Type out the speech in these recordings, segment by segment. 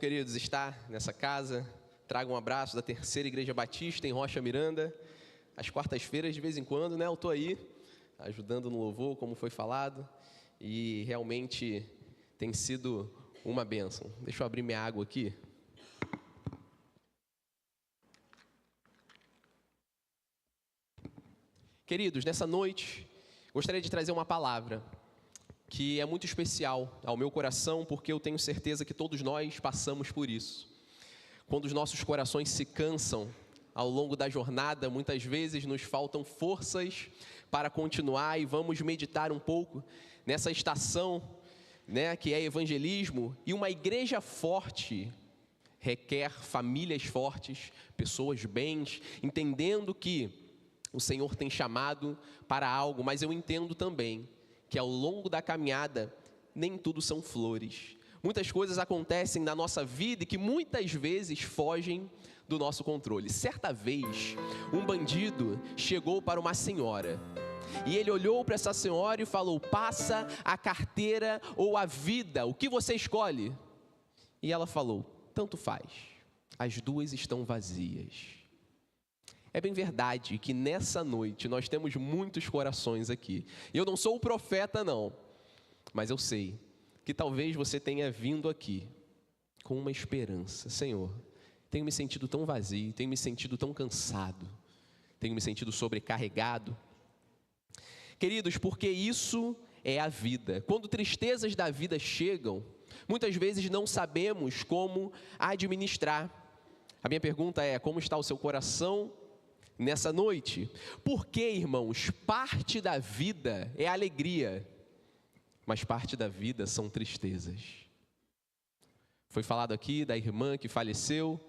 Queridos, estar nessa casa, trago um abraço da Terceira Igreja Batista em Rocha Miranda. Às quartas-feiras, de vez em quando, eu estou aí, ajudando no louvor, como foi falado, e realmente tem sido uma bênção. Deixa eu abrir minha água aqui. Queridos, nessa noite, gostaria de trazer uma palavra que é muito especial ao meu coração, porque eu tenho certeza que todos nós passamos por isso. Quando os nossos corações se cansam ao longo da jornada, muitas vezes nos faltam forças para continuar, e vamos meditar um pouco nessa estação, que é evangelismo. E uma igreja forte requer famílias fortes, pessoas bens, entendendo que o Senhor tem chamado para algo, mas eu entendo também que ao longo da caminhada, nem tudo são flores. Muitas coisas acontecem na nossa vida e que muitas vezes fogem do nosso controle. Certa vez, um bandido chegou para uma senhora. E ele olhou para essa senhora e falou: passa a carteira ou a vida, o que você escolhe? E ela falou: tanto faz, as duas estão vazias. É bem verdade que nessa noite nós temos muitos corações aqui. Eu não sou o profeta não, mas eu sei que talvez você tenha vindo aqui com uma esperança. Senhor, tenho me sentido tão vazio, tenho me sentido tão cansado, tenho me sentido sobrecarregado. Queridos, porque isso é a vida. Quando tristezas da vida chegam, muitas vezes não sabemos como administrar. A minha pergunta é: como está o seu coração nessa noite? Porque, irmãos, parte da vida é alegria, mas parte da vida são tristezas. Foi falado aqui da irmã que faleceu,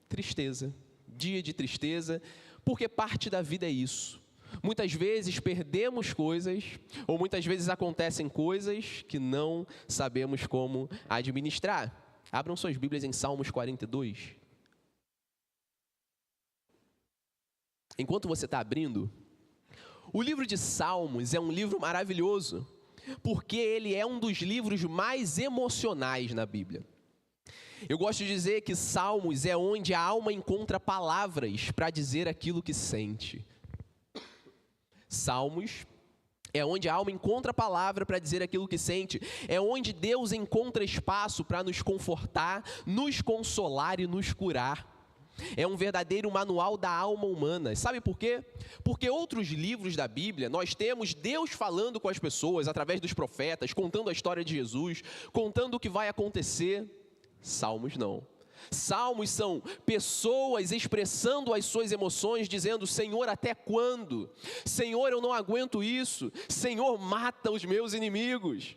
tristeza, dia de tristeza, porque parte da vida é isso. Muitas vezes perdemos coisas, ou muitas vezes acontecem coisas que não sabemos como administrar. Abram suas Bíblias em Salmos 42. Enquanto você está abrindo, o livro de Salmos é um livro maravilhoso, porque ele é um dos livros mais emocionais na Bíblia. Eu gosto de dizer que Salmos é onde a alma encontra palavras para dizer aquilo que sente. Salmos é onde a alma encontra a palavra para dizer aquilo que sente. É onde Deus encontra espaço para nos confortar, nos consolar e nos curar. É um verdadeiro manual da alma humana. Sabe por quê? Porque outros livros da Bíblia, nós temos Deus falando com as pessoas através dos profetas, contando a história de Jesus, contando o que vai acontecer. Salmos não. Salmos são pessoas expressando as suas emoções, dizendo: Senhor, até quando? Senhor, eu não aguento isso. Senhor, mata os meus inimigos.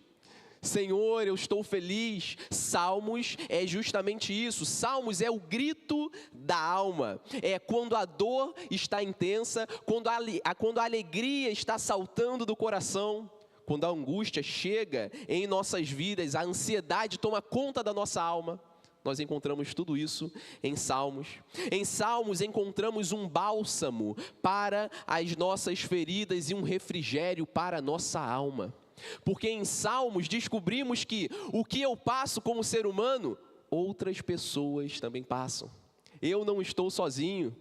Senhor, eu estou feliz. Salmos é justamente isso. Salmos é o grito da alma. É quando a dor está intensa, quando a alegria está saltando do coração, quando a angústia chega em nossas vidas, a ansiedade toma conta da nossa alma. Nós encontramos tudo isso em Salmos. Em Salmos encontramos um bálsamo para as nossas feridas e um refrigério para a nossa alma. Porque em Salmos descobrimos que o que eu passo como ser humano, outras pessoas também passam. Eu não estou sozinho.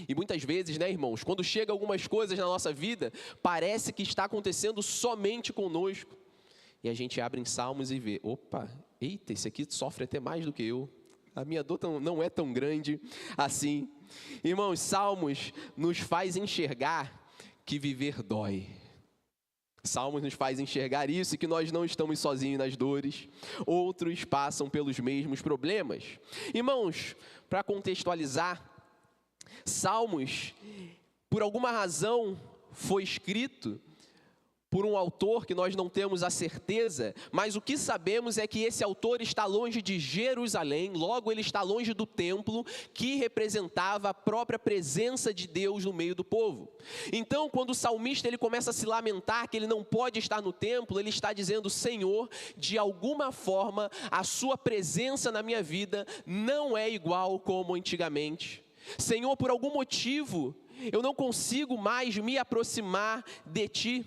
E muitas vezes, irmãos, quando chegam algumas coisas na nossa vida, parece que está acontecendo somente conosco. E a gente abre em Salmos e vê: opa, eita, esse aqui sofre até mais do que eu. A minha dor não é tão grande assim. Irmãos, Salmos nos faz enxergar que viver dói. Salmos nos faz enxergar isso, e que nós não estamos sozinhos nas dores. Outros passam pelos mesmos problemas. Irmãos, para contextualizar, Salmos, por alguma razão, foi escrito por um autor que nós não temos a certeza, mas o que sabemos é que esse autor está longe de Jerusalém, logo ele está longe do templo, que representava a própria presença de Deus no meio do povo. Então, quando o salmista ele começa a se lamentar que ele não pode estar no templo, ele está dizendo: Senhor, de alguma forma, a sua presença na minha vida não é igual como antigamente. Senhor, por algum motivo, eu não consigo mais me aproximar de Ti.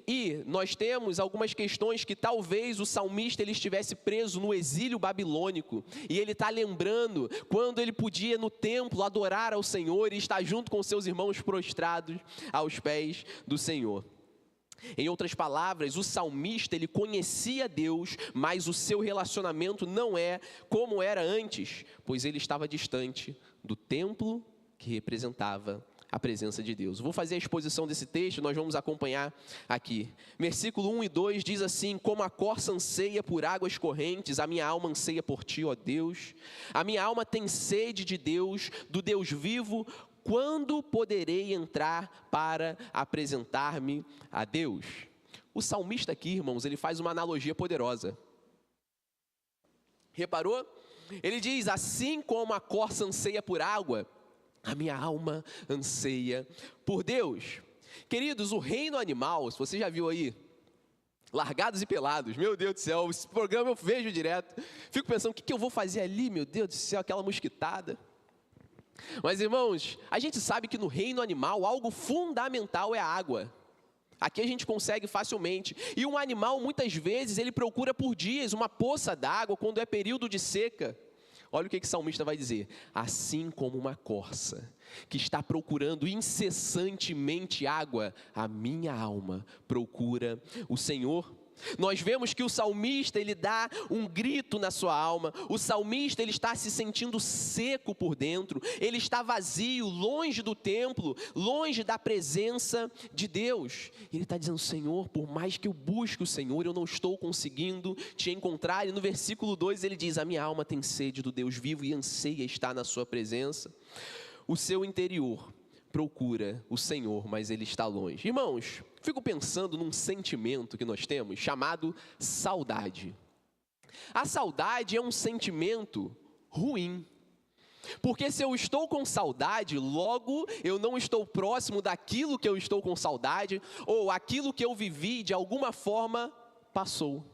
E nós temos algumas questões que talvez o salmista ele estivesse preso no exílio babilônico, e ele está lembrando quando ele podia no templo adorar ao Senhor e estar junto com seus irmãos prostrados aos pés do Senhor. Em outras palavras, o salmista ele conhecia Deus, mas o seu relacionamento não é como era antes, pois ele estava distante do templo que representava a presença de Deus. Vou fazer a exposição desse texto, nós vamos acompanhar aqui. Versículo 1 e 2 diz assim: como a corça anseia por águas correntes, a minha alma anseia por ti, ó Deus. A minha alma tem sede de Deus, do Deus vivo. Quando poderei entrar para apresentar-me a Deus? O salmista aqui, irmãos, ele faz uma analogia poderosa. Reparou? Ele diz: assim como a corça anseia por água, a minha alma anseia por Deus. Queridos, o reino animal, se você já viu aí, Largados e Pelados, meu Deus do céu, esse programa eu vejo direto. Fico pensando, o que eu vou fazer ali, meu Deus do céu, aquela mosquitada. Mas, irmãos, a gente sabe que no reino animal, algo fundamental é a água. Aqui a gente consegue facilmente. E um animal, muitas vezes, ele procura por dias uma poça d'água quando é período de seca. Olha o que o salmista vai dizer: assim como uma corça que está procurando incessantemente água, a minha alma procura o Senhor. Nós vemos que o salmista, ele dá um grito na sua alma. O salmista, ele está se sentindo seco por dentro. Ele está vazio, longe do templo, longe da presença de Deus. Ele está dizendo: Senhor, por mais que eu busque o Senhor, eu não estou conseguindo te encontrar. E no versículo 2 ele diz: a minha alma tem sede do Deus vivo e anseia estar na sua presença. O seu interior procura o Senhor, mas ele está longe. Irmãos, fico pensando num sentimento que nós temos chamado saudade. A saudade é um sentimento ruim, porque se eu estou com saudade, logo eu não estou próximo daquilo que eu estou com saudade, ou aquilo que eu vivi de alguma forma passou.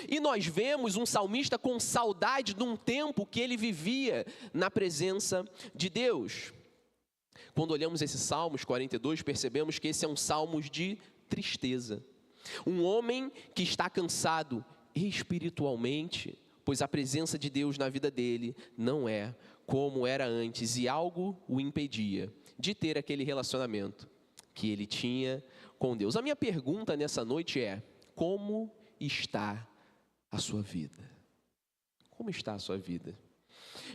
E nós vemos um salmista com saudade de um tempo que ele vivia na presença de Deus. Quando olhamos esse Salmos 42, percebemos que esse é um salmo de tristeza. Um homem que está cansado espiritualmente, pois a presença de Deus na vida dele não é como era antes, e algo o impedia de ter aquele relacionamento que ele tinha com Deus. A minha pergunta nessa noite é: como está a sua vida? Como está a sua vida?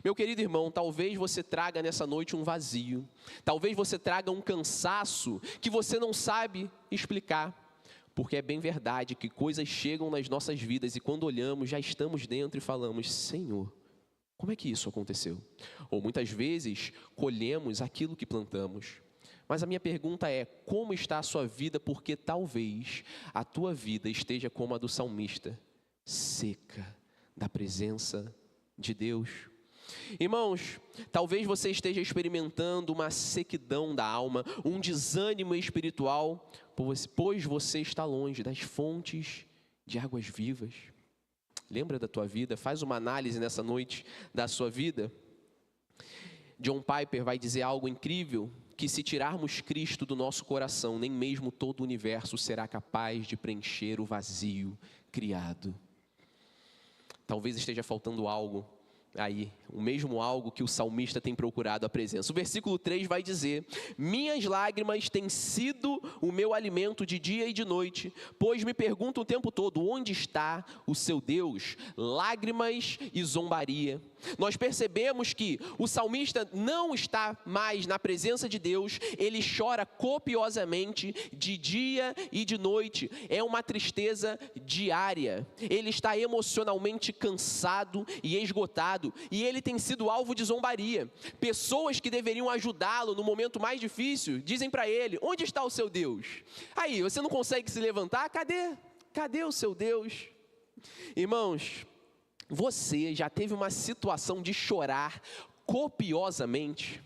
Meu querido irmão, talvez você traga nessa noite um vazio, talvez você traga um cansaço que você não sabe explicar, porque é bem verdade que coisas chegam nas nossas vidas e quando olhamos já estamos dentro e falamos: Senhor, como é que isso aconteceu? Ou muitas vezes colhemos aquilo que plantamos. Mas a minha pergunta é: como está a sua vida? Porque talvez a tua vida esteja como a do salmista, seca da presença de Deus. Irmãos, talvez você esteja experimentando uma sequidão da alma, um desânimo espiritual, pois você está longe das fontes de águas vivas. Lembra da tua vida? Faz uma análise nessa noite da sua vida. John Piper vai dizer algo incrível, que se tirarmos Cristo do nosso coração, nem mesmo todo o universo será capaz de preencher o vazio criado. Talvez esteja faltando algo aí, o mesmo algo que o salmista tem procurado a presença. O versículo 3 vai dizer: minhas lágrimas têm sido o meu alimento de dia e de noite, pois me perguntam o tempo todo: onde está o seu Deus? Lágrimas e zombaria. Nós percebemos que o salmista não está mais na presença de Deus, ele chora copiosamente de dia e de noite, é uma tristeza diária, ele está emocionalmente cansado e esgotado, e ele tem sido alvo de zombaria. Pessoas que deveriam ajudá-lo no momento mais difícil, dizem para ele: onde está o seu Deus? Aí, você não consegue se levantar? Cadê o seu Deus? Irmãos, você já teve uma situação de chorar copiosamente?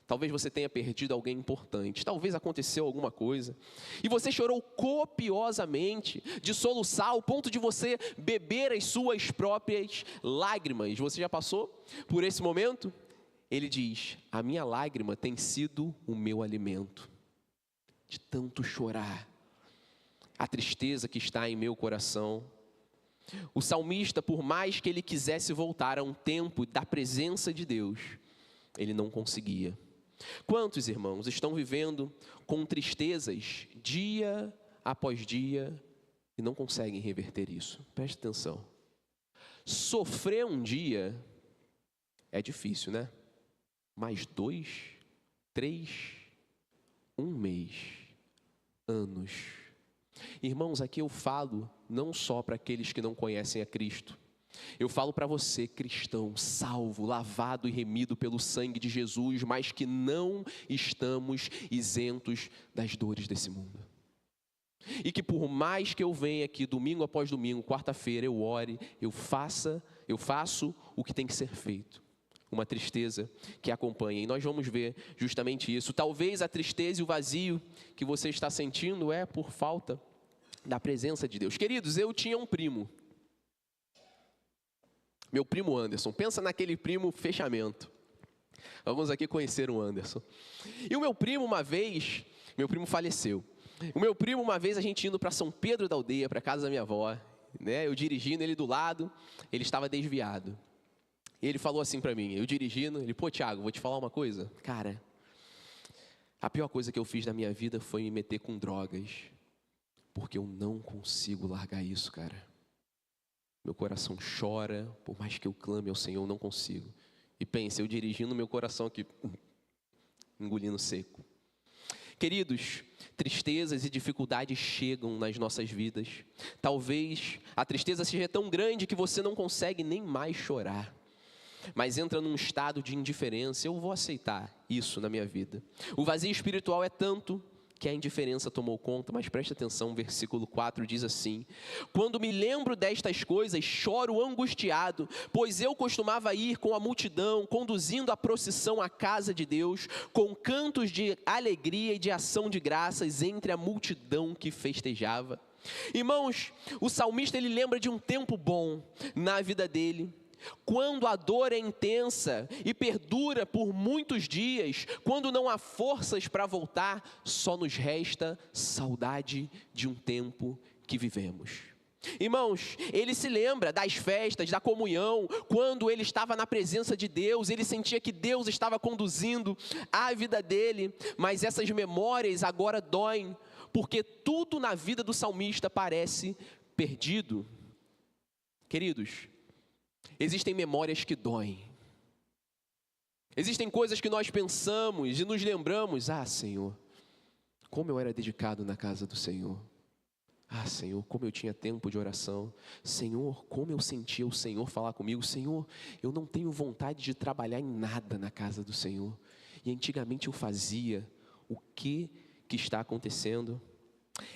Talvez você tenha perdido alguém importante, talvez aconteceu alguma coisa, e você chorou copiosamente, de soluçar ao ponto de você beber as suas próprias lágrimas. Você já passou por esse momento? Ele diz: a minha lágrima tem sido o meu alimento, de tanto chorar. a tristeza que está em meu coração. O salmista, por mais que ele quisesse voltar a um tempo da presença de Deus, ele não conseguia. Quantos irmãos estão vivendo com tristezas dia após dia e não conseguem reverter isso? Preste atenção. Sofrer um dia é difícil, né? Mas 2, 3, 1 mês, anos. Irmãos, aqui eu falo não só para aqueles que não conhecem a Cristo. Eu falo para você, cristão, salvo, lavado e remido pelo sangue de Jesus, mas que não estamos isentos das dores desse mundo. E que por mais que eu venha aqui domingo após domingo, quarta-feira, eu ore, eu faço o que tem que ser feito. Uma tristeza que acompanha. E nós vamos ver justamente isso. Talvez a tristeza e o vazio que você está sentindo é por falta da presença de Deus. Queridos, eu tinha um primo. Meu primo Anderson. Pensa naquele primo fechamento. Alguns aqui conheceram o Anderson. E o meu primo meu primo faleceu. O meu primo uma vez, a gente indo para São Pedro da Aldeia, para casa da minha avó, né? Eu dirigindo, ele do lado, ele estava desviado. E ele falou assim para mim, eu dirigindo, ele, pô, Thiago, vou te falar uma coisa. Cara, a pior coisa que eu fiz na minha vida foi me meter com drogas, porque eu não consigo largar isso, cara. Meu coração chora, por mais que eu clame ao Senhor, eu não consigo. E pense, eu dirigindo, meu coração aqui, engolindo seco. Queridos, tristezas e dificuldades chegam nas nossas vidas. Talvez a tristeza seja tão grande que você não consegue nem mais chorar. Mas entra num estado de indiferença, eu vou aceitar isso na minha vida. O vazio espiritual é tanto que a indiferença tomou conta, mas preste atenção, o versículo 4 diz assim: quando me lembro destas coisas, choro angustiado, pois eu costumava ir com a multidão, conduzindo a procissão à casa de Deus, com cantos de alegria e de ação de graças entre a multidão que festejava. Irmãos, o salmista ele lembra de um tempo bom na vida dele. Quando a dor é intensa e perdura por muitos dias, quando não há forças para voltar, só nos resta saudade de um tempo que vivemos. Irmãos, ele se lembra das festas, da comunhão, quando ele estava na presença de Deus, ele sentia que Deus estava conduzindo a vida dele, mas essas memórias agora doem, porque tudo na vida do salmista parece perdido. Queridos, existem memórias que doem. Existem coisas que nós pensamos e nos lembramos. Ah, Senhor, como eu era dedicado na casa do Senhor. Ah, Senhor, como eu tinha tempo de oração. Senhor, como eu sentia o Senhor falar comigo. Senhor, eu não tenho vontade de trabalhar em nada na casa do Senhor. E antigamente eu fazia. O que está acontecendo?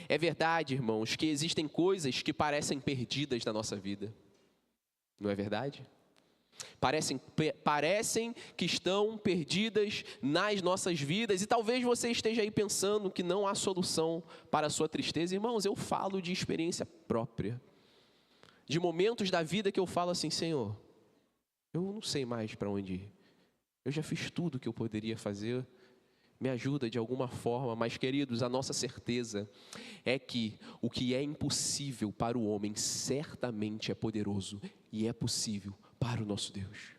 É verdade, irmãos, que existem coisas que parecem perdidas na nossa vida. Não é verdade? Parecem que estão perdidas nas nossas vidas. E talvez você esteja aí pensando que não há solução para a sua tristeza. Irmãos, eu falo de experiência própria. De momentos da vida que eu falo assim, Senhor, eu não sei mais para onde ir. Eu já fiz tudo o que eu poderia fazer. Me ajuda de alguma forma. Mas, queridos, a nossa certeza é que o que é impossível para o homem certamente é poderoso e é possível para o nosso Deus.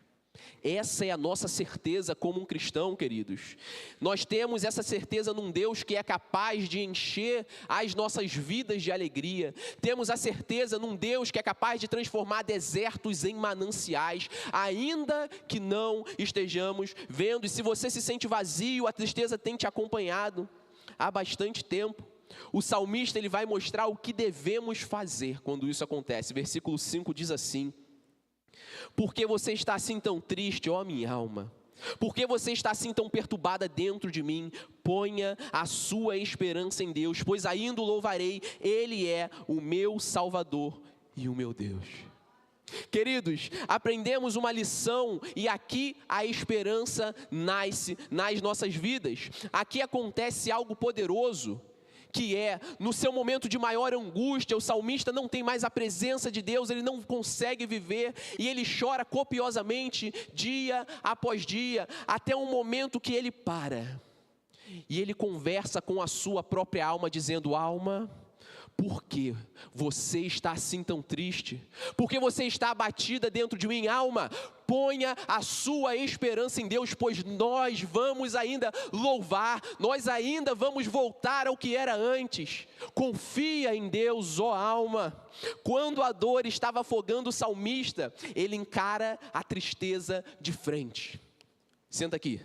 Essa é a nossa certeza como um cristão, queridos. Nós temos essa certeza num Deus que é capaz de encher as nossas vidas de alegria. Temos a certeza num Deus que é capaz de transformar desertos em mananciais, ainda que não estejamos vendo. E se você se sente vazio, a tristeza tem te acompanhado há bastante tempo. O salmista ele vai mostrar o que devemos fazer quando isso acontece. Versículo 5 diz assim: por que você está assim tão triste, ó minha alma? Por que você está assim tão perturbada dentro de mim? Ponha a sua esperança em Deus, pois ainda o louvarei. Ele é o meu Salvador e o meu Deus. Queridos, aprendemos uma lição e aqui a esperança nasce nas nossas vidas. Aqui acontece algo poderoso, que é, no seu momento de maior angústia, o salmista não tem mais a presença de Deus, ele não consegue viver, e ele chora copiosamente, dia após dia, até um momento que ele para, e ele conversa com a sua própria alma, dizendo: alma, por que você está assim tão triste? Por que você está abatida dentro de mim, alma? Ponha a sua esperança em Deus, pois nós vamos ainda louvar, nós ainda vamos voltar ao que era antes. Confia em Deus, ó alma. Quando a dor estava afogando o salmista, ele encara a tristeza de frente. Senta aqui.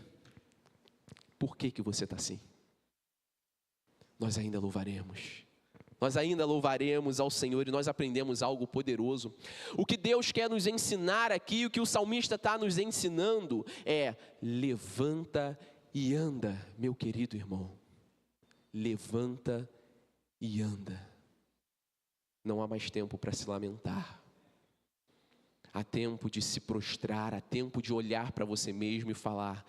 Por que você está assim? Nós ainda louvaremos. Nós ainda louvaremos ao Senhor e nós aprendemos algo poderoso. O que Deus quer nos ensinar aqui, o que o salmista está nos ensinando é: levanta e anda, meu querido irmão. Levanta e anda. Não há mais tempo para se lamentar. Há tempo de se prostrar, há tempo de olhar para você mesmo e falar: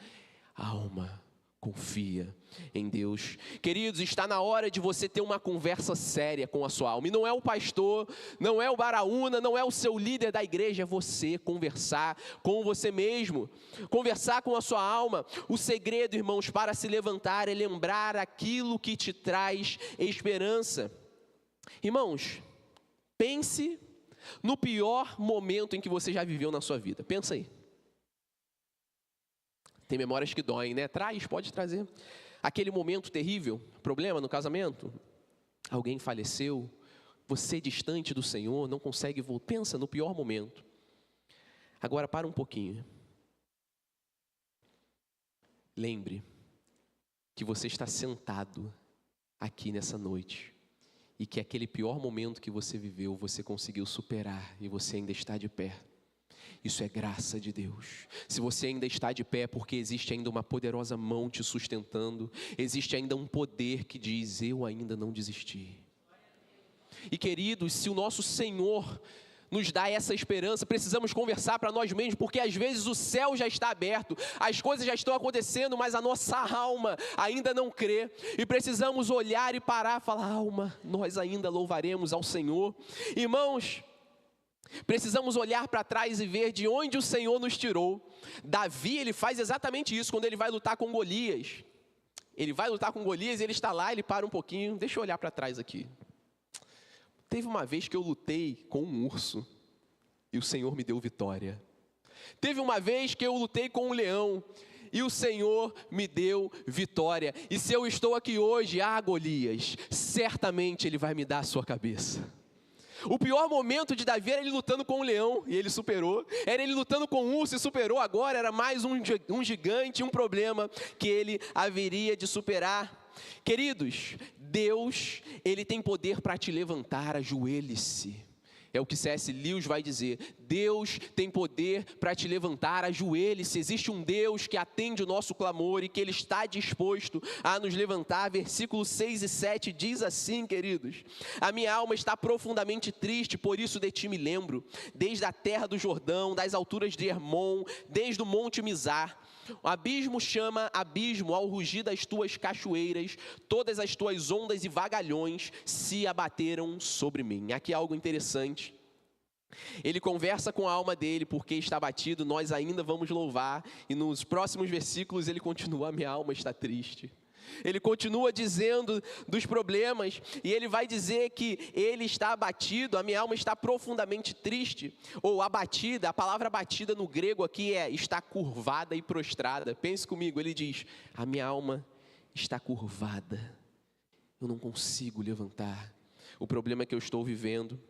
alma, confia em Deus. Queridos, está na hora de você ter uma conversa séria com a sua alma. E não é o pastor, não é o baraúna, não é o seu líder da igreja, é você conversar com você mesmo. Conversar com a sua alma. O segredo, irmãos, para se levantar é lembrar aquilo que te traz esperança. Irmãos, pense no pior momento em que você já viveu na sua vida. Pensa aí. Tem memórias que doem, né? Pode trazer. Aquele momento terrível, problema no casamento, alguém faleceu, você distante do Senhor, não consegue voltar. Pensa no pior momento. Agora para um pouquinho. Lembre que você está sentado aqui nessa noite e que aquele pior momento que você viveu, você conseguiu superar e você ainda está de pé. Isso é graça de Deus. Se você ainda está de pé, porque existe ainda uma poderosa mão te sustentando, existe ainda um poder que diz: eu ainda não desisti. E queridos, se o nosso Senhor nos dá essa esperança, precisamos conversar para nós mesmos, porque às vezes o céu já está aberto, as coisas já estão acontecendo, mas a nossa alma ainda não crê, e precisamos olhar e parar e falar: alma, nós ainda louvaremos ao Senhor. Irmãos, precisamos olhar para trás e ver de onde o Senhor nos tirou. Davi, ele faz exatamente isso quando ele vai lutar com Golias. Ele vai lutar com Golias, ele está lá, ele para um pouquinho. Deixa eu olhar para trás aqui. Teve uma vez que eu lutei com um urso e o Senhor me deu vitória. Teve uma vez que eu lutei com um leão e o Senhor me deu vitória. E se eu estou aqui hoje, Golias, certamente Ele vai me dar a sua cabeça. O pior momento de Davi era ele lutando com um leão e ele superou. Era ele lutando com um urso e superou. Agora era mais um gigante, um problema que ele haveria de superar. Queridos, Deus, Ele tem poder para te levantar. Ajoelhe-se. É o que C.S. Lewis vai dizer. Deus tem poder para te levantar. Ajoelhe-se. Existe um Deus que atende o nosso clamor e que Ele está disposto a nos levantar. Versículos 6 e 7 diz assim, queridos: a minha alma está profundamente triste, por isso de ti me lembro. Desde a terra do Jordão, das alturas de Hermon, desde o monte Mizar. O abismo chama abismo ao rugir das tuas cachoeiras, todas as tuas ondas e vagalhões se abateram sobre mim. Aqui há algo interessante. Ele conversa com a alma dele, porque está abatido, nós ainda vamos louvar. E nos próximos versículos ele continua: a minha alma está triste. Ele continua dizendo dos problemas, e ele vai dizer que ele está abatido, a minha alma está profundamente triste, ou abatida. A palavra abatida no grego aqui está curvada e prostrada. Pense comigo, ele diz: a minha alma está curvada, eu não consigo levantar o problema que eu estou vivendo.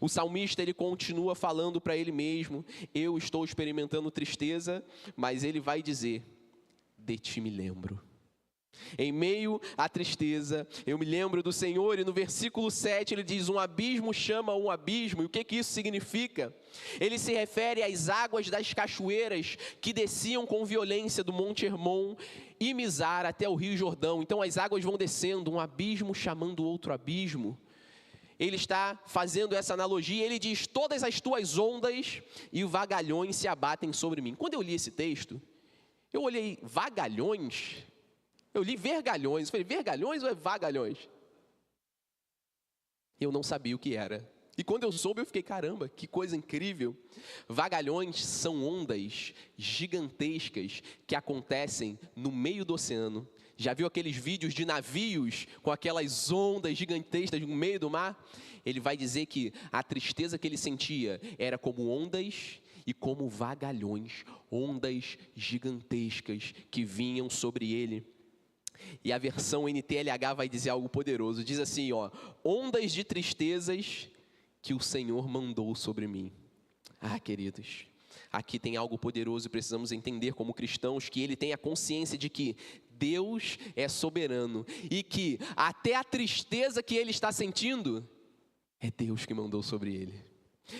O salmista, ele continua falando para ele mesmo: eu estou experimentando tristeza, mas ele vai dizer: de ti me lembro. Em meio à tristeza, eu me lembro do Senhor. E no versículo 7 ele diz: um abismo chama um abismo. E o que isso significa? Ele se refere às águas das cachoeiras que desciam com violência do monte Hermon e Mizar até o rio Jordão. Então as águas vão descendo, um abismo chamando outro abismo. Ele está fazendo essa analogia. Ele diz: todas as tuas ondas e vagalhões se abatem sobre mim. Quando eu li esse texto, eu olhei: vagalhões? Eu li vergalhões. Eu falei: vergalhões ou é vagalhões? Eu não sabia o que era. E quando eu soube, eu fiquei: caramba, que coisa incrível. Vagalhões são ondas gigantescas que acontecem no meio do oceano, Já viu aqueles vídeos de navios com aquelas ondas gigantescas no meio do mar? Ele vai dizer que a tristeza que ele sentia era como ondas e como vagalhões, ondas gigantescas que vinham sobre ele. E a versão NTLH vai dizer algo poderoso, diz assim, ó: ondas de tristezas que o Senhor mandou sobre mim. Ah, queridos, aqui tem algo poderoso e precisamos entender como cristãos que ele tem a consciência de que Deus é soberano e que até a tristeza que ele está sentindo é Deus que mandou sobre ele.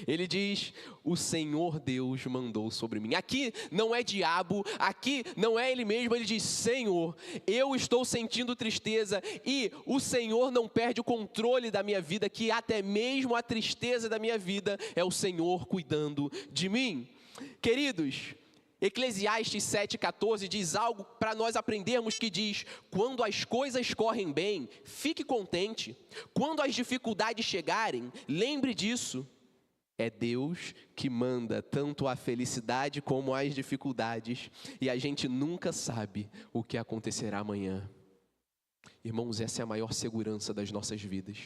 Ele diz: o Senhor Deus mandou sobre mim. Aqui não é diabo, aqui não é ele mesmo. Ele diz: Senhor, eu estou sentindo tristeza e o Senhor não perde o controle da minha vida, que até mesmo a tristeza da minha vida é o Senhor cuidando de mim. Queridos, Eclesiastes 7,14 diz algo para nós aprendermos, que diz: quando as coisas correm bem, fique contente. Quando as dificuldades chegarem, lembre disso. É Deus que manda tanto a felicidade como as dificuldades, e a gente nunca sabe o que acontecerá amanhã. Irmãos, essa é a maior segurança das nossas vidas.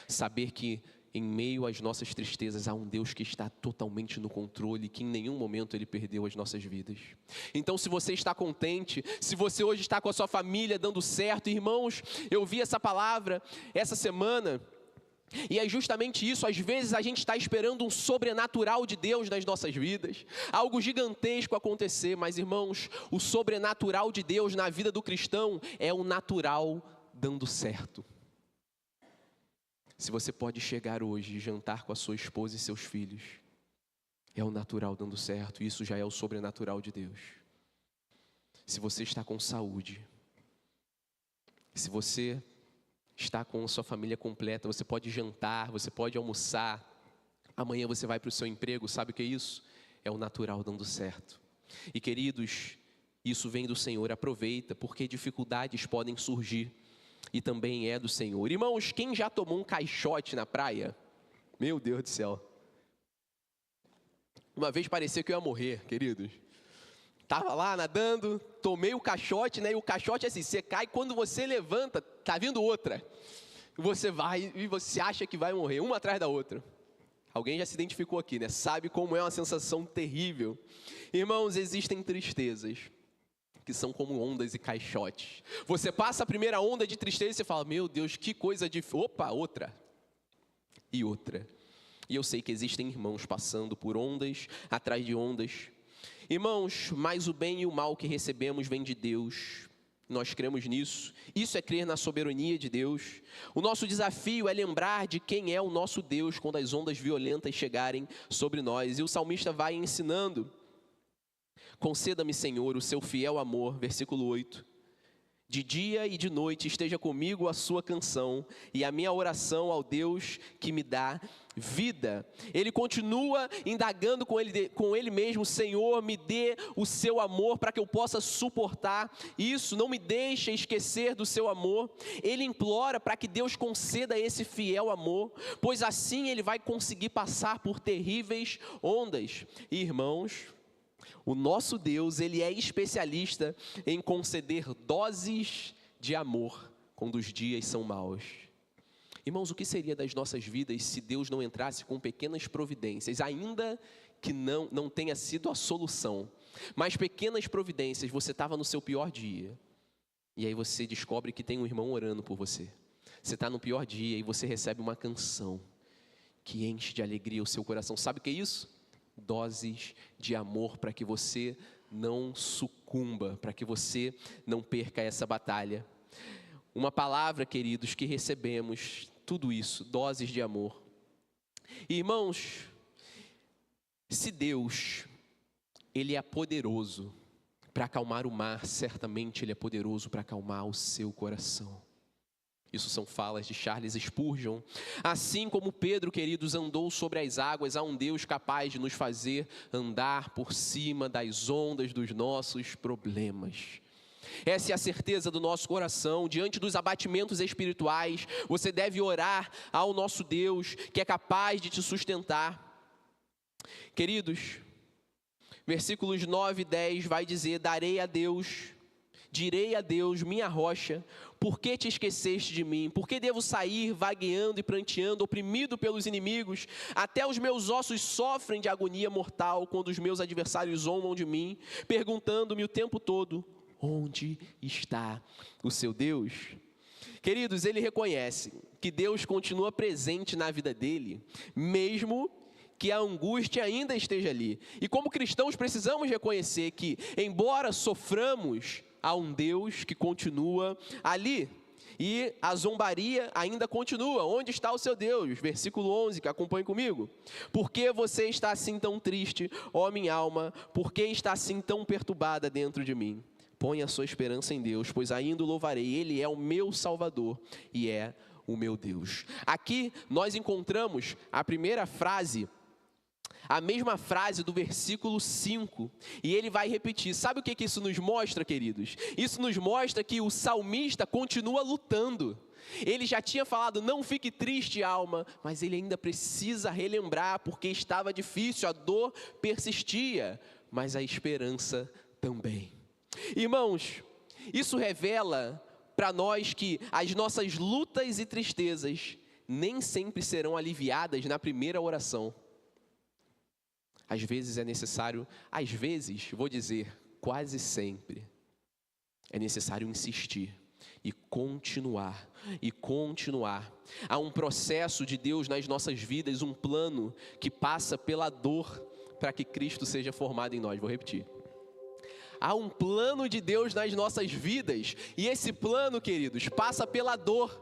Saber que em meio às nossas tristezas há um Deus que está totalmente no controle, que em nenhum momento Ele perdeu as nossas vidas. Então, se você está contente, se você hoje está com a sua família dando certo, irmãos, eu vi essa palavra essa semana, e é justamente isso. Às vezes a gente está esperando um sobrenatural de Deus nas nossas vidas, algo gigantesco acontecer, mas irmãos, o sobrenatural de Deus na vida do cristão é o natural dando certo. Se você pode chegar hoje e jantar com a sua esposa e seus filhos, é o natural dando certo, isso já é o sobrenatural de Deus. Se você está com saúde, se você está com a sua família completa, você pode jantar, você pode almoçar, amanhã você vai para o seu emprego, sabe o que é isso? É o natural dando certo. E queridos, isso vem do Senhor, aproveita, porque dificuldades podem surgir, e também é do Senhor. Irmãos, quem já tomou um caixote na praia? Meu Deus do céu. Uma vez parecia que eu ia morrer, queridos. Estava lá nadando, tomei o caixote, né? E o caixote é assim, você cai, quando você levanta, tá vindo outra. Você vai e você acha que vai morrer, uma atrás da outra. Alguém já se identificou aqui, né? Sabe como é uma sensação terrível. Irmãos, existem tristezas que são como ondas e caixotes. Você passa a primeira onda de tristeza e você fala: meu Deus, que coisa difícil. Opa, outra. E outra. E eu sei que existem irmãos passando por ondas atrás de ondas. Irmãos, mas o bem e o mal que recebemos vem de Deus. Nós cremos nisso. Isso é crer na soberania de Deus. O nosso desafio é lembrar de quem é o nosso Deus quando as ondas violentas chegarem sobre nós. E o salmista vai ensinando: conceda-me, Senhor, o seu fiel amor, versículo 8. De dia e de noite esteja comigo a sua canção e a minha oração ao Deus que me dá vida. Ele continua indagando com ele mesmo: Senhor, me dê o seu amor para que eu possa suportar isso, não me deixe esquecer do seu amor. Ele implora para que Deus conceda esse fiel amor, pois assim ele vai conseguir passar por terríveis ondas. Irmãos, o nosso Deus, Ele é especialista em conceder doses de amor quando os dias são maus. Irmãos, o que seria das nossas vidas se Deus não entrasse com pequenas providências, ainda que não tenha sido a solução, mas pequenas providências? Você estava no seu pior dia, e aí você descobre que tem um irmão orando por você. Você está no pior dia e você recebe uma canção que enche de alegria o seu coração. Sabe o que é isso? Doses de amor para que você não sucumba, para que você não perca essa batalha. Uma palavra, queridos, que recebemos, tudo isso, doses de amor. Irmãos, se Deus, Ele é poderoso para acalmar o mar, certamente Ele é poderoso para acalmar o seu coração. Isso são falas de Charles Spurgeon. Assim como Pedro, queridos, andou sobre as águas, há um Deus capaz de nos fazer andar por cima das ondas dos nossos problemas. Essa é a certeza do nosso coração. Diante dos abatimentos espirituais, você deve orar ao nosso Deus, que é capaz de te sustentar. Queridos, versículos 9 e 10 vai dizer: darei a Deus Direi a Deus, minha rocha, por que te esqueceste de mim? Por que devo sair vagueando e pranteando, oprimido pelos inimigos? Até os meus ossos sofrem de agonia mortal quando os meus adversários zombam de mim, perguntando-me o tempo todo, onde está o seu Deus? Queridos, ele reconhece que Deus continua presente na vida dele, mesmo que a angústia ainda esteja ali. E como cristãos precisamos reconhecer que, embora soframos, há um Deus que continua ali. E a zombaria ainda continua. Onde está o seu Deus? Versículo 11, que acompanhe comigo. Por que você está assim tão triste, ó minha alma? Por que está assim tão perturbada dentro de mim? Ponha a sua esperança em Deus, pois ainda o louvarei. Ele é o meu Salvador e é o meu Deus. Aqui nós encontramos a primeira frase, a mesma frase do versículo 5, e ele vai repetir. Sabe o que isso nos mostra, queridos? Isso nos mostra que o salmista continua lutando. Ele já tinha falado, não fique triste, alma, mas ele ainda precisa relembrar, porque estava difícil, a dor persistia, mas a esperança também. Irmãos, isso revela para nós que as nossas lutas e tristezas nem sempre serão aliviadas na primeira oração. Às vezes é necessário, às vezes, vou dizer, quase sempre, é necessário insistir e continuar, e continuar. Há um processo de Deus nas nossas vidas, um plano que passa pela dor para que Cristo seja formado em nós. Vou repetir. Há um plano de Deus nas nossas vidas, e esse plano, queridos, passa pela dor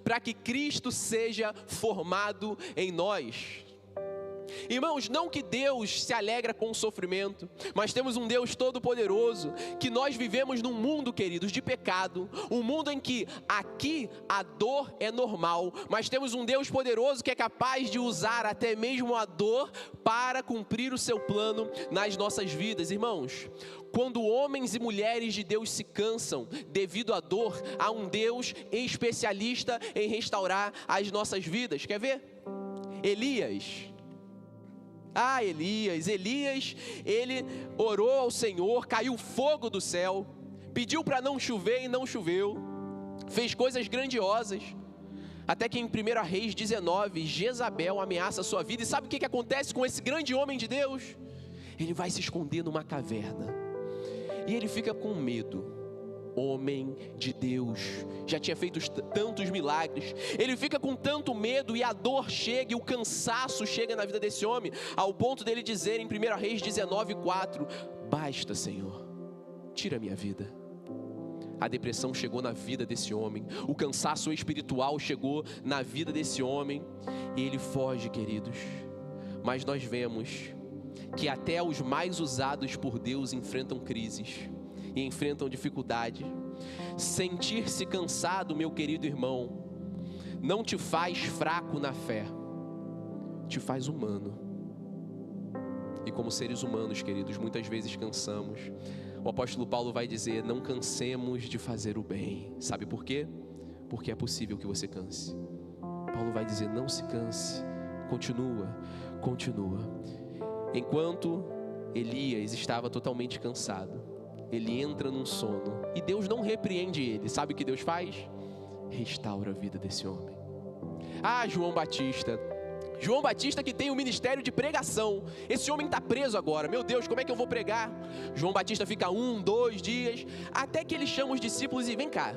para que Cristo seja formado em nós. Irmãos, não que Deus se alegra com o sofrimento, mas temos um Deus todo-poderoso, que nós vivemos num mundo, queridos, de pecado, um mundo em que aqui a dor é normal, mas temos um Deus poderoso que é capaz de usar até mesmo a dor para cumprir o seu plano nas nossas vidas. Irmãos, quando homens e mulheres de Deus se cansam devido à dor, há um Deus especialista em restaurar as nossas vidas. Quer ver? Elias, ele orou ao Senhor, caiu fogo do céu, pediu para não chover e não choveu, fez coisas grandiosas, até que em 1 Reis 19, Jezabel ameaça a sua vida, e sabe o que acontece com esse grande homem de Deus? Ele vai se esconder numa caverna, e ele fica com medo. Homem de Deus, já tinha feito tantos milagres, ele fica com tanto medo, e a dor chega, e o cansaço chega na vida desse homem, ao ponto dele dizer em 1 Reis 19:4, basta, Senhor, tira a minha vida. A depressão chegou na vida desse homem, o cansaço espiritual chegou na vida desse homem, e ele foge, queridos. Mas nós vemos que até os mais usados por Deus enfrentam crises e enfrentam dificuldade. Sentir-se cansado, meu querido irmão, não te faz fraco na fé, te faz humano. E como seres humanos, queridos, muitas vezes cansamos. O apóstolo Paulo vai dizer, não cansemos de fazer o bem. Sabe por quê? Porque é possível que você canse. Paulo vai dizer, não se canse, continua. Enquanto Elias estava totalmente cansado, ele entra num sono, e Deus não repreende ele. Sabe o que Deus faz? Restaura a vida desse homem. João Batista que tem o ministério de pregação. Esse homem está preso agora, meu Deus, como é que eu vou pregar? João Batista fica 1, 2 dias, até que ele chama os discípulos e vem cá,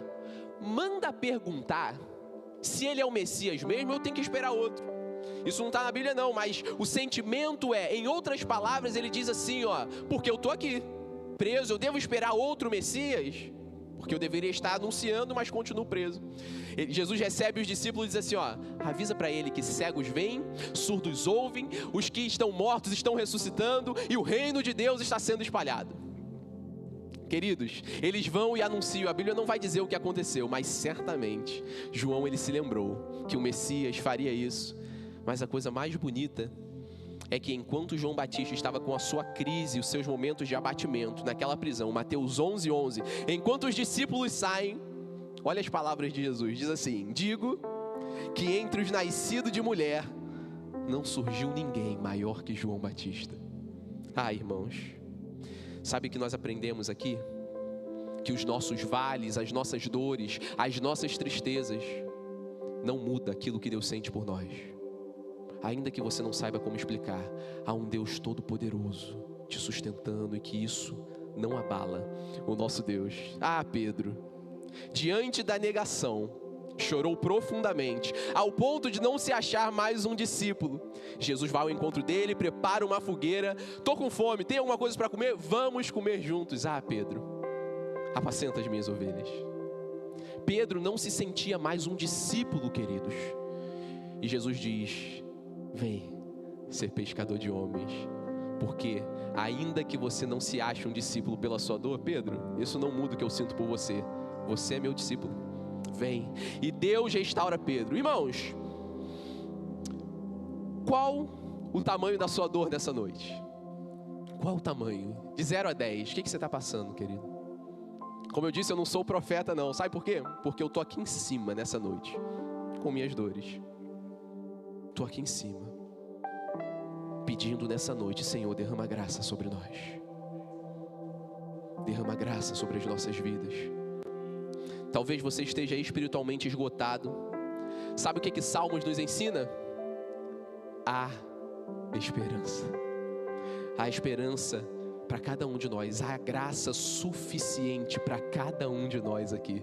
manda perguntar se ele é o Messias mesmo, eu tenho que esperar outro. Isso não está na Bíblia não, mas o sentimento é, em outras palavras, ele diz assim, porque eu estou aqui preso, eu devo esperar outro Messias? Porque eu deveria estar anunciando, mas continuo preso. Jesus recebe os discípulos e diz assim, avisa para ele que cegos veem, surdos ouvem, os que estão mortos estão ressuscitando, e o reino de Deus está sendo espalhado. Queridos, eles vão e anunciam. A Bíblia não vai dizer o que aconteceu, mas certamente João, ele se lembrou que o Messias faria isso. Mas a coisa mais bonita é que enquanto João Batista estava com a sua crise, os seus momentos de abatimento naquela prisão, Mateus 11:11, enquanto os discípulos saem, olha as palavras de Jesus, diz assim, digo que entre os nascidos de mulher, não surgiu ninguém maior que João Batista. Irmãos, sabe o que nós aprendemos aqui? que os nossos vales, as nossas dores, as nossas tristezas não muda aquilo que Deus sente por nós. Ainda que você não saiba como explicar, há um Deus todo-poderoso te sustentando e que isso não abala o nosso Deus. Pedro, diante da negação, chorou profundamente, ao ponto de não se achar mais um discípulo. Jesus vai ao encontro dele, prepara uma fogueira. Tô com fome, tem alguma coisa para comer? Vamos comer juntos. Pedro, apacenta as minhas ovelhas. Pedro não se sentia mais um discípulo, queridos. E Jesus diz: vem ser pescador de homens. Porque ainda que você não se ache um discípulo pela sua dor, Pedro, isso não muda o que eu sinto por você. Você é meu discípulo. Vem. E Deus restaura Pedro. Irmãos, qual o tamanho da sua dor nessa noite? Qual o tamanho? De 0 a 10, o que você está passando, querido? Como eu disse, eu não sou profeta não. Sabe por quê? Porque eu estou aqui em cima nessa noite, com minhas dores. Estou aqui em cima, pedindo nessa noite: Senhor, derrama graça sobre nós. Derrama graça sobre as nossas vidas. Talvez você esteja espiritualmente esgotado. Sabe o que Salmos nos ensina? Há esperança. Há esperança para cada um de nós. Há graça suficiente para cada um de nós aqui.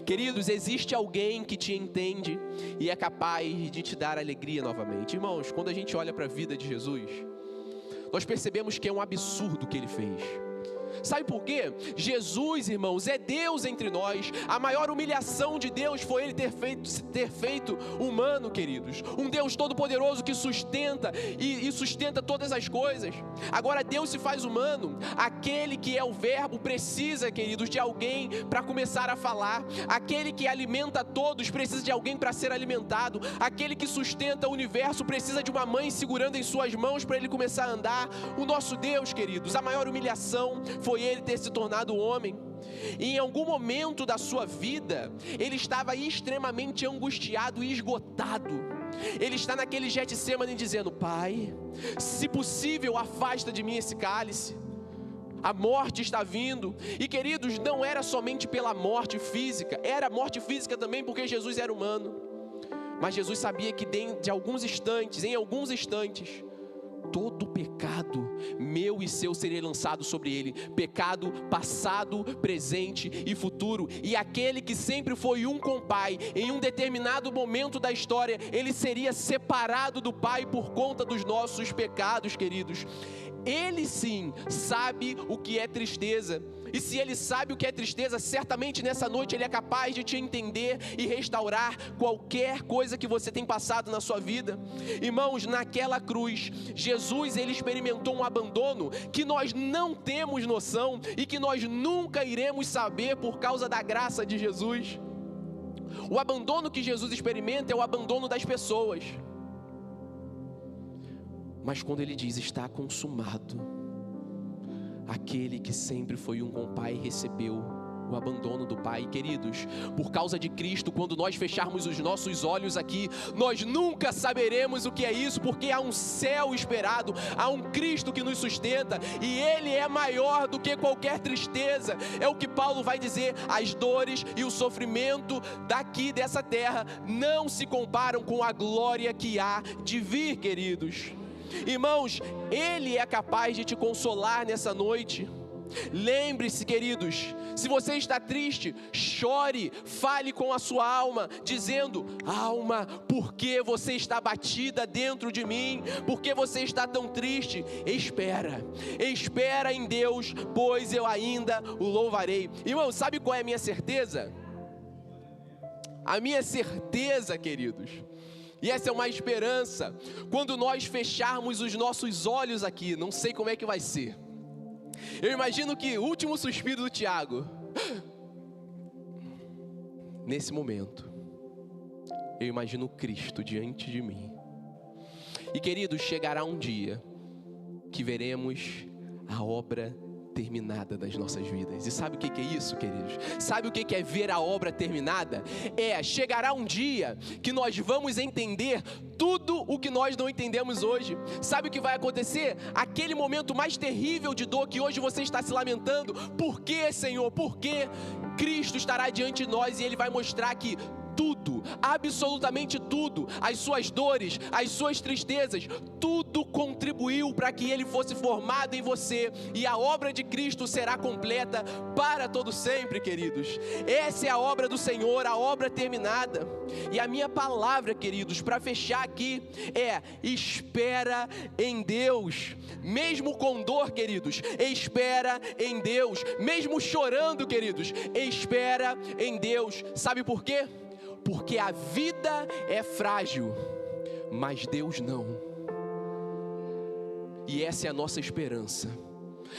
Queridos, existe alguém que te entende e é capaz de te dar alegria novamente. Irmãos, quando a gente olha para a vida de Jesus, nós percebemos que é um absurdo o que ele fez. Sabe por quê? Jesus, irmãos, é Deus entre nós. A maior humilhação de Deus foi Ele ter feito humano, queridos. Um Deus todo-poderoso que sustenta e sustenta todas as coisas. Agora Deus se faz humano. Aquele que é o verbo precisa, queridos, de alguém para começar a falar. Aquele que alimenta todos precisa de alguém para ser alimentado. Aquele que sustenta o universo precisa de uma mãe segurando em suas mãos para ele começar a andar. O nosso Deus, queridos, a maior humilhação foi ele ter se tornado homem. E em algum momento da sua vida, ele estava extremamente angustiado e esgotado. Ele está naquele Getsêmani dizendo: Pai, se possível, afasta de mim esse cálice. A morte está vindo. E queridos, não era somente pela morte física, era morte física também porque Jesus era humano. Mas Jesus sabia que em alguns instantes, todo pecado meu e seu seria lançado sobre ele. Pecado passado, presente e futuro. E aquele que sempre foi um com o Pai, em um determinado momento da história, ele seria separado do Pai por conta dos nossos pecados, queridos. Ele sim sabe o que é tristeza. E se ele sabe o que é tristeza, certamente nessa noite ele é capaz de te entender e restaurar qualquer coisa que você tem passado na sua vida. Irmãos, naquela cruz, Jesus, ele experimentou um abandono que nós não temos noção e que nós nunca iremos saber por causa da graça de Jesus. O abandono que Jesus experimenta é o abandono das pessoas. Mas quando ele diz: está consumado, aquele que sempre foi um com o Pai recebeu o abandono do Pai. Queridos, por causa de Cristo, quando nós fecharmos os nossos olhos aqui, nós nunca saberemos o que é isso, porque há um céu esperado, há um Cristo que nos sustenta, e Ele é maior do que qualquer tristeza. É o que Paulo vai dizer: as dores e o sofrimento daqui dessa terra não se comparam com a glória que há de vir, queridos. Irmãos, Ele é capaz de te consolar nessa noite. Lembre-se, queridos, se você está triste, chore, fale com a sua alma, dizendo: alma, por que você está abatida dentro de mim? Por que você está tão triste? Espera em Deus, pois eu ainda o louvarei. Irmão, sabe qual é a minha certeza? A minha certeza, queridos, e essa é uma esperança, quando nós fecharmos os nossos olhos aqui, não sei como é que vai ser. Eu imagino que o último suspiro do Tiago, nesse momento, eu imagino Cristo diante de mim. E queridos, chegará um dia que veremos a obra terminada das nossas vidas. E sabe o que é isso, queridos? Sabe o que é ver a obra terminada? Chegará um dia que nós vamos entender tudo o que nós não entendemos hoje. Sabe o que vai acontecer? Aquele momento mais terrível de dor que hoje você está se lamentando. Por quê, Senhor? Por quê? Cristo estará diante de nós e Ele vai mostrar que tudo, absolutamente tudo, as suas dores, as suas tristezas, tudo contribuiu para que Ele fosse formado em você, e a obra de Cristo será completa para todo sempre, queridos. Essa é a obra do Senhor, a obra terminada. E a minha palavra, queridos, para fechar aqui espera em Deus. Mesmo com dor, queridos, espera em Deus. Mesmo chorando, queridos, espera em Deus. Sabe por quê? Porque a vida é frágil, mas Deus não. E essa é a nossa esperança.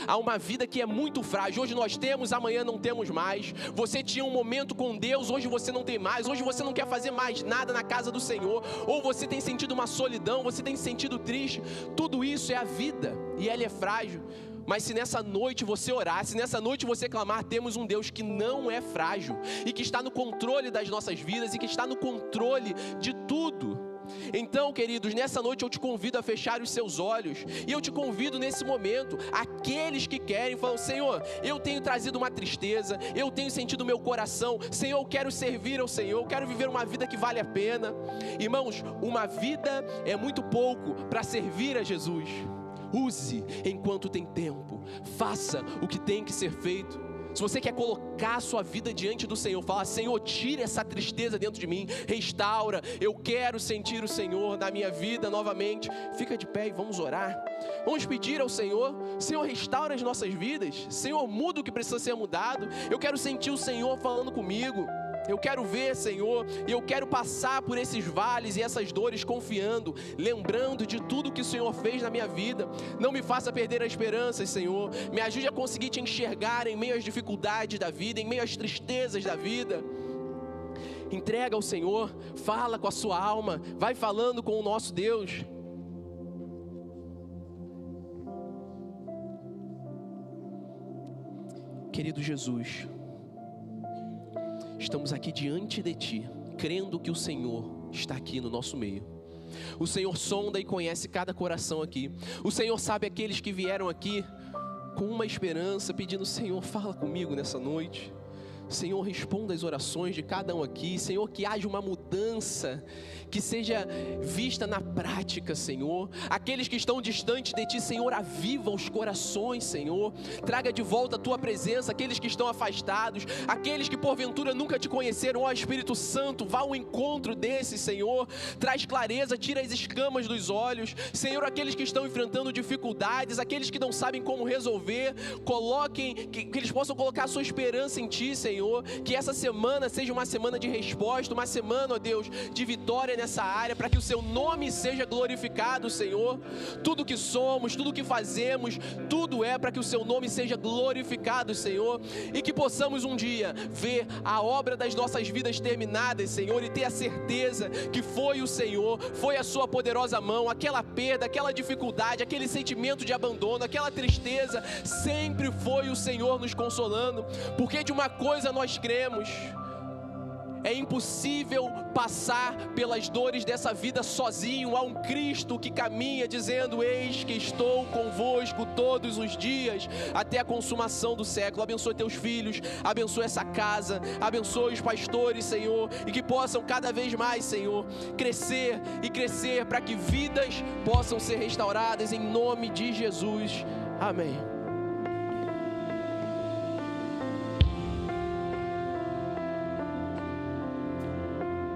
Há uma vida que é muito frágil. Hoje nós temos, amanhã não temos mais. Você tinha um momento com Deus, hoje você não tem mais. Hoje você não quer fazer mais nada na casa do Senhor. Ou você tem sentido uma solidão, você tem se sentido triste. Tudo isso é a vida, e ela é frágil. Mas se nessa noite você orar, se nessa noite você clamar, temos um Deus que não é frágil e que está no controle das nossas vidas e que está no controle de tudo. Então, queridos, nessa noite eu te convido a fechar os seus olhos e eu te convido nesse momento, aqueles que querem, falam: Senhor, eu tenho trazido uma tristeza, eu tenho sentido meu coração, Senhor, eu quero servir ao Senhor, eu quero viver uma vida que vale a pena. Irmãos, uma vida é muito pouco para servir a Jesus. Use enquanto tem tempo, faça o que tem que ser feito. Se você quer colocar a sua vida diante do Senhor, fala: Senhor, tira essa tristeza dentro de mim, restaura, eu quero sentir o Senhor na minha vida novamente. Fica de pé e vamos orar. Vamos pedir ao Senhor: Senhor, restaura as nossas vidas. Senhor, muda o que precisa ser mudado. Eu quero sentir o Senhor falando comigo. Eu quero ver, Senhor, e eu quero passar por esses vales e essas dores confiando, lembrando de tudo que o Senhor fez na minha vida. Não me faça perder a esperança, Senhor. Me ajude a conseguir te enxergar em meio às dificuldades da vida, em meio às tristezas da vida. Entrega ao Senhor, fala com a sua alma, vai falando com o nosso Deus. Querido Jesus, estamos aqui diante de Ti, crendo que o Senhor está aqui no nosso meio. O Senhor sonda e conhece cada coração aqui. O Senhor sabe aqueles que vieram aqui com uma esperança, pedindo: Senhor, fala comigo nessa noite. Senhor, responda as orações de cada um aqui. Senhor, que haja uma mudança, que seja vista na prática, Senhor. Aqueles que estão distantes de Ti, Senhor, aviva os corações, Senhor. Traga de volta a Tua presença, aqueles que estão afastados, aqueles que porventura nunca Te conheceram. Ó Espírito Santo, vá ao encontro desses, Senhor. Traz clareza, tira as escamas dos olhos. Senhor, aqueles que estão enfrentando dificuldades, aqueles que não sabem como resolver, coloquem, que eles possam colocar a sua esperança em Ti, Senhor. Que essa semana seja uma semana de resposta, uma semana, ó Deus, de vitória nessa área, para que o Seu nome seja glorificado, Senhor. Tudo que somos, tudo que fazemos, tudo é para que o Seu nome seja glorificado, Senhor. E que possamos um dia ver a obra das nossas vidas terminadas, Senhor, e ter a certeza que foi o Senhor, foi a Sua poderosa mão. Aquela perda, aquela dificuldade, aquele sentimento de abandono, aquela tristeza, sempre foi o Senhor nos consolando. Porque de uma coisa nós cremos: é impossível passar pelas dores dessa vida sozinho. Há um Cristo que caminha dizendo: eis que estou convosco todos os dias, até a consumação do século. Abençoe teus filhos, abençoe essa casa, abençoe os pastores, Senhor, e que possam cada vez mais, Senhor, crescer e crescer, para que vidas possam ser restauradas em nome de Jesus. Amém.